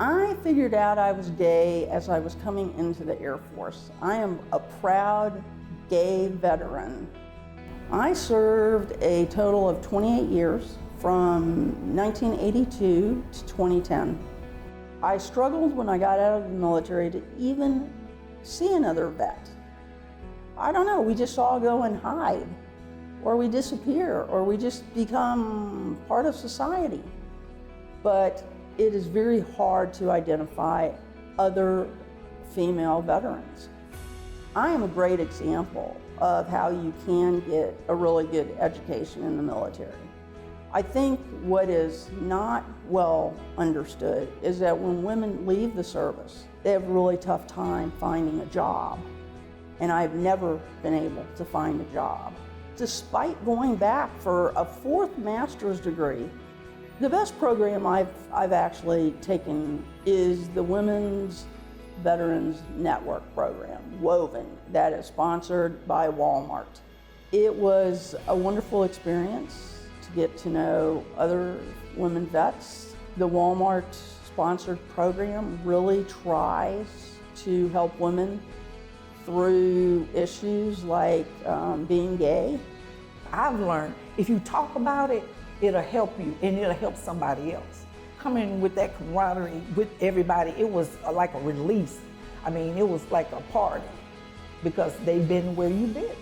I figured out I was gay as I was coming into the Air Force. I am a proud gay veteran. I served a total of 28 years from 1982 to 2010. I struggled when I got out of the military to even see another vet. I don't know, we just all go and hide, or we disappear, or we just become part of society. But it is very hard to identify other female veterans. I am a great example of how you can get a really good education in the military. I think what is not well understood is that when women leave the service, they have a really tough time finding a job. And I've never been able to find a job. Despite going back for a fourth master's degree, the best program I've actually taken is the Women's Veterans Network program, WOVEN, that is sponsored by Walmart. It was a wonderful experience to get to know other women vets. The Walmart sponsored program really tries to help women through issues like being gay. I've learned if you talk about it, it'll help you and it'll help somebody else. Coming with that camaraderie with everybody, it was like a release. I mean, it was like a party because they've been where you've been.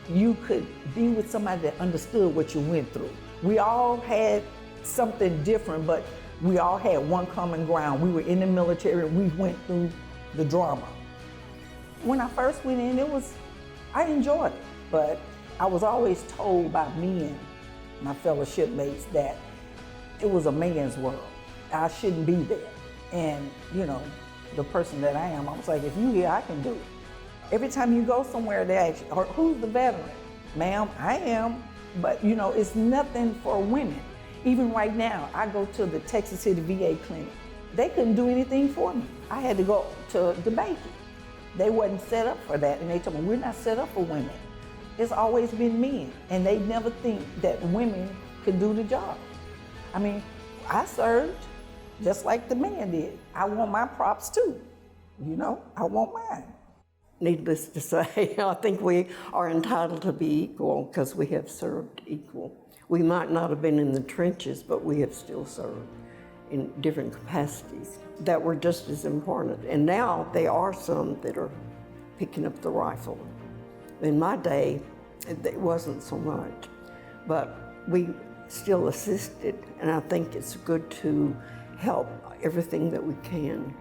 You could be with somebody that understood what you went through. We all had something different, but we all had one common ground. We were in the military and we went through the drama. When I first went in, I enjoyed it, but I was always told by men, my fellow shipmates, that it was a man's world. I shouldn't be there. And, you know, the person that I am, I was like, if you here, I can do it. Every time you go somewhere, they ask you, who's the veteran? Ma'am, I am, but you know, it's nothing for women. Even right now, I go to the Texas City VA clinic. They couldn't do anything for me. I had to go to the banking. They wasn't set up for that, and they told me, we're not set up for women. It's always been men, and they never think that women could do the job. I mean, I served just like the man did. I want my props too, you know, I want mine. Needless to say, I think we are entitled to be equal because we have served equal. We might not have been in the trenches, but we have still served in different capacities that were just as important. And now there are some that are picking up the rifle. In my day, it wasn't so much, but we still assisted, and I think it's good to help everything that we can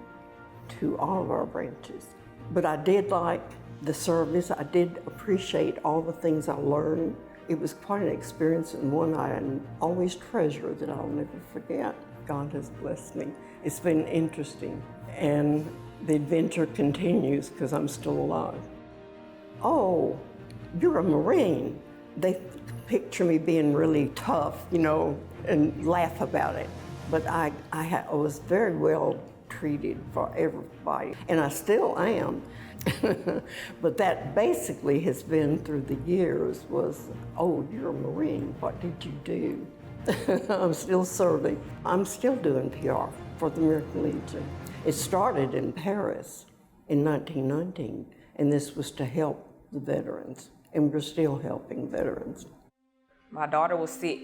to all of our branches. But I did like the service. I did appreciate all the things I learned. It was quite an experience, and one I always treasure that I'll never forget. God has blessed me. It's been interesting, and the adventure continues because I'm still alive. Oh, you're a Marine. They picture me being really tough, you know, and laugh about it. But I was very well treated for everybody, and I still am. But that basically has been through the years was, oh, you're a Marine, what did you do? I'm still serving. I'm still doing PR for the American Legion. It started in Paris in 1919, and this was to help the veterans, and we're still helping veterans. My daughter was sick,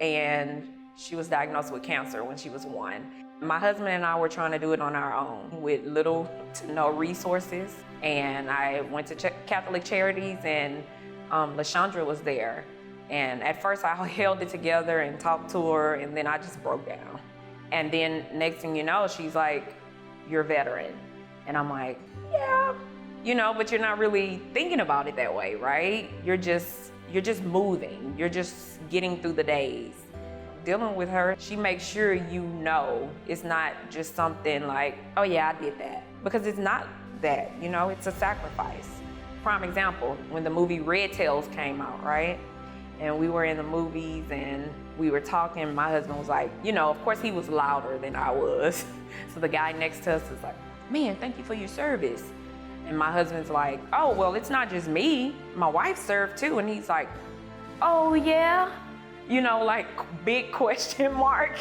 and she was diagnosed with cancer when she was 1. My husband and I were trying to do it on our own with little to no resources, and I went to Catholic Charities, and LaShandra was there. And at first I held it together and talked to her, and then I just broke down. And then next thing you know, she's like, you're a veteran. And I'm like, yeah, you know, but you're not really thinking about it that way, right? You're just moving. You're just getting through the days. Dealing with her, she makes sure you know it's not just something like, oh yeah, I did that. Because it's not that, you know, it's a sacrifice. Prime example, when the movie Red Tails came out, right? And we were in the movies and we were talking, my husband was like, you know, of course he was louder than I was. So the guy next to us is like, man, thank you for your service. And my husband's like, oh, well, it's not just me. My wife served too. And he's like, oh yeah? You know, like big question mark.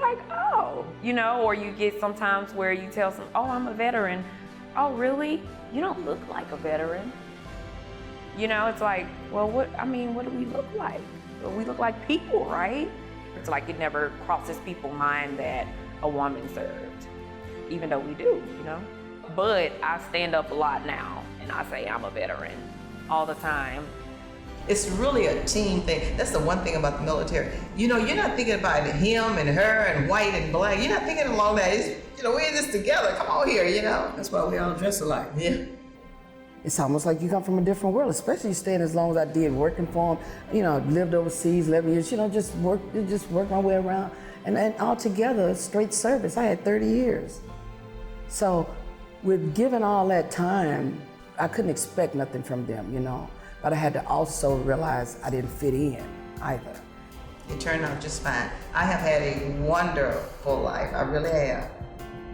like, oh, you know, or you get sometimes where you tell some, oh, I'm a veteran. Oh, really? You don't look like a veteran. You know, it's like, well, what do we look like? Well, we look like people, right? It's like it never crosses people's mind that a woman served, even though we do, you know? But I stand up a lot now and I say I'm a veteran all the time. It's really a team thing. That's the one thing about the military. You know, you're not thinking about him and her and white and black. You're not thinking along that. It's, you know, we're in this together. Come on here, you know. That's why we all dress alike. Yeah. It's almost like you come from a different world, especially staying as long as I did, working for them. You know, lived overseas 11 years, you know, just work my way around. And all together, straight service. I had 30 years. So with given all that time, I couldn't expect nothing from them, you know. But I had to also realize I didn't fit in either. It turned out just fine. I have had a wonderful life. I really have.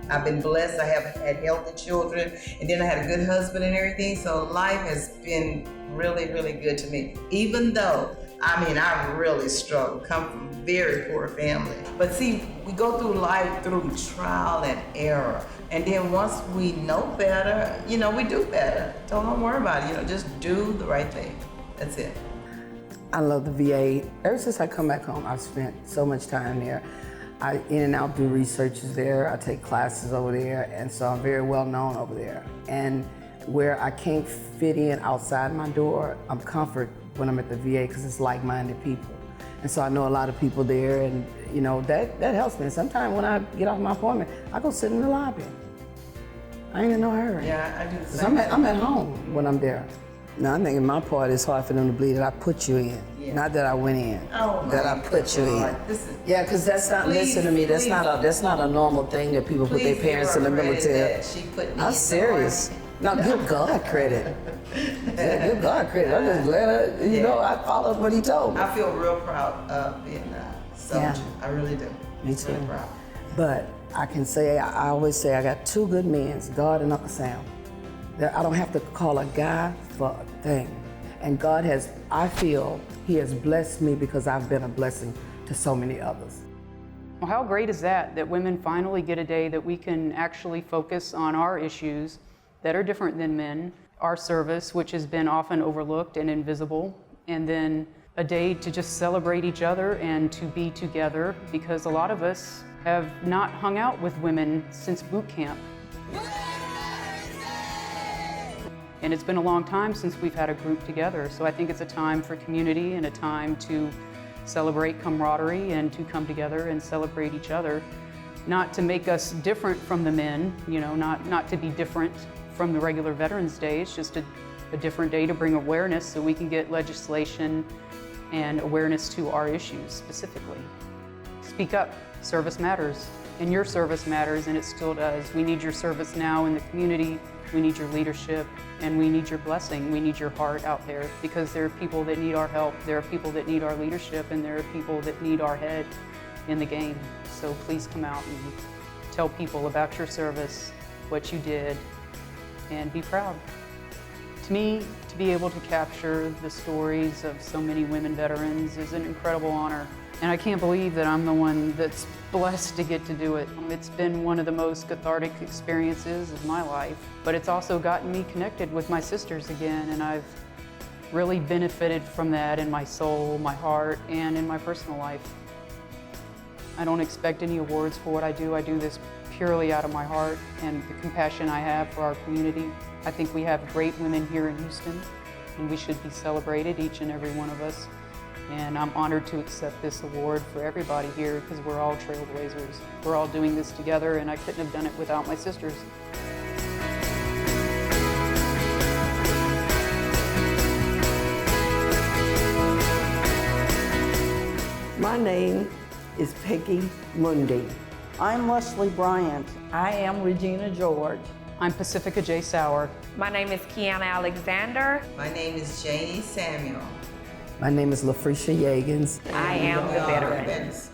I've been blessed. I have had healthy children, and then I had a good husband and everything. So life has been really, really good to me. Even though, I really struggled, come from a very poor family. But see, we go through life through trial and error. And then once we know better, you know, we do better. So don't worry about it, you know, just do the right thing. That's it. I love the VA. Ever since I come back home, I've spent so much time there. I in and out do researches there. I take classes over there, and so I'm very well known over there. And where I can't fit in outside my door, I'm comfort when I'm at the VA because it's like-minded people. And so I know a lot of people there, and you know, that helps me. Sometimes when I get off my appointment, I go sit in the lobby. I ain't in no hurry. Yeah, I do the 'Cause same. I'm at home when I'm there. Now I think in my part it's hard for them to believe that I put you in. Yeah. Not that I went in. Oh, that my I put you God. in. This is- Yeah, because that's not, Please, listen to me, that's please. not a normal thing that people put their Please parents give in the her credit military. that she put me in I'm the serious. No, give God credit. Yeah, give God credit. I'm just glad, you know, I followed what he told me. I feel real proud of being a soldier. Yeah. I really do. Me too. Really proud. But I can say, I always say I got two good men, God and Uncle Sam. That I don't have to call a guy for a thing. And God has, I feel, he has blessed me because I've been a blessing to so many others. Well, how great is that women finally get a day that we can actually focus on our issues that are different than men, our service, which has been often overlooked and invisible, and then a day to just celebrate each other and to be together, because a lot of us have not hung out with women since boot camp. And it's been a long time since we've had a group together, so I think it's a time for community and a time to celebrate camaraderie and to come together and celebrate each other. Not to make us different from the men, you know, not to be different from the regular Veterans Day. It's just a different day to bring awareness so we can get legislation and awareness to our issues specifically. Speak up, service matters, and your service matters, and it still does. We need your service now in the community, we need your leadership, and we need your blessing. We need your heart out there, because there are people that need our help, there are people that need our leadership, and there are people that need our head in the game. So please come out and tell people about your service, what you did, and be proud. To me, to be able to capture the stories of so many women veterans is an incredible honor. And I can't believe that I'm the one that's blessed to get to do it. It's been one of the most cathartic experiences of my life, but it's also gotten me connected with my sisters again, and I've really benefited from that in my soul, my heart, and in my personal life. I don't expect any awards for what I do. I do this purely out of my heart and the compassion I have for our community. I think we have great women here in Houston, and we should be celebrated, each and every one of us. And I'm honored to accept this award for everybody here, because we're all trailblazers. We're all doing this together, and I couldn't have done it without my sisters. My name is Peggy Mondy. I'm Leslie Bryant. I am Regina George. I'm Pacifica J Sauer. My name is Kiana Alexander. My name is Janie Samuel. My name is Lefretia Yeggins. I am We the are veteran. veterans.